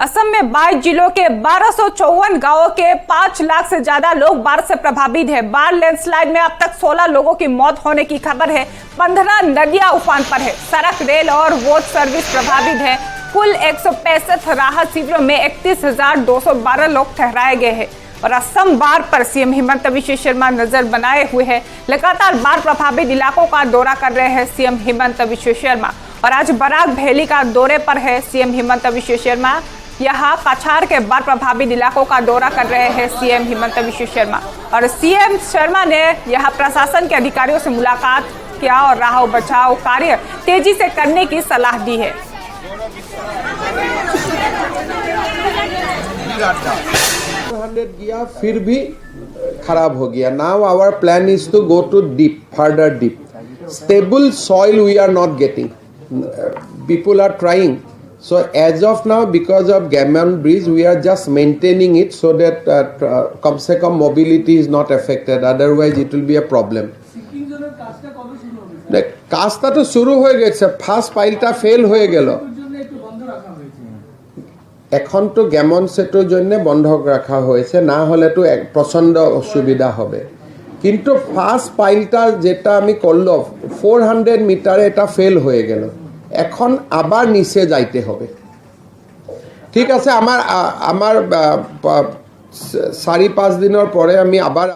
असम में 22 जिलों के 1254 गांवों के 5 लाख से ज्यादा लोग बाढ़ से प्रभावित हैं। बाढ़ लैंडस्लाइड में अब तक 16 लोगों की मौत होने की खबर है। 15 नदियां उफान पर है। सड़क, रेल और रोड सर्विस प्रभावित है। कुल 165 राहत शिविरों में 31,212 लोग ठहराए गए हैं। और असम बाढ़ पर सीएम हिमंत बिश्व शर्मा नजर बनाए हुए हैं। लगातार बाढ़ प्रभावित इलाकों का दौरा कर रहे हैं सीएम हिमंत बिश्व शर्मा। और आज बराक वैली का दौरे पर है सीएम हिमंत बिश्व शर्मा। यहाँ कछार के बाढ़ प्रभावित इलाकों का दौरा कर रहे हैं सीएम हिमंत बिश्व शर्मा। और सीएम शर्मा ने यहाँ प्रशासन के अधिकारियों से मुलाकात किया और राहत बचाव कार्य तेजी से करने की सलाह दी है। 100 गया फिर भी खराब हो गया. Now our plan is to go to deep, further deep. Stable soil we are not getting. People are trying. So as of now, because of Gammon Bridge, we are just maintaining it so that kam se kam mobility is not affected. Otherwise, it will be a problem. কাজটা তো শুরু হয়ে গেছে, first পাইলটা fail হয়ে গেল, এখন তো Gammon সেতুর জন্য বন্ধ রাখা হয়েছে, না হলে তো প্রচন্ড অসুবিধা হবে। কিন্তু ফার্স্ট পাইলটা যেটা আমি করলো 400 মিটারে এটা ফেল হয়ে গেল, এখন আবার নিচে যাইতে হবে। ঠিক আছে, আমার 4-5 দিনের পরে আমি আবার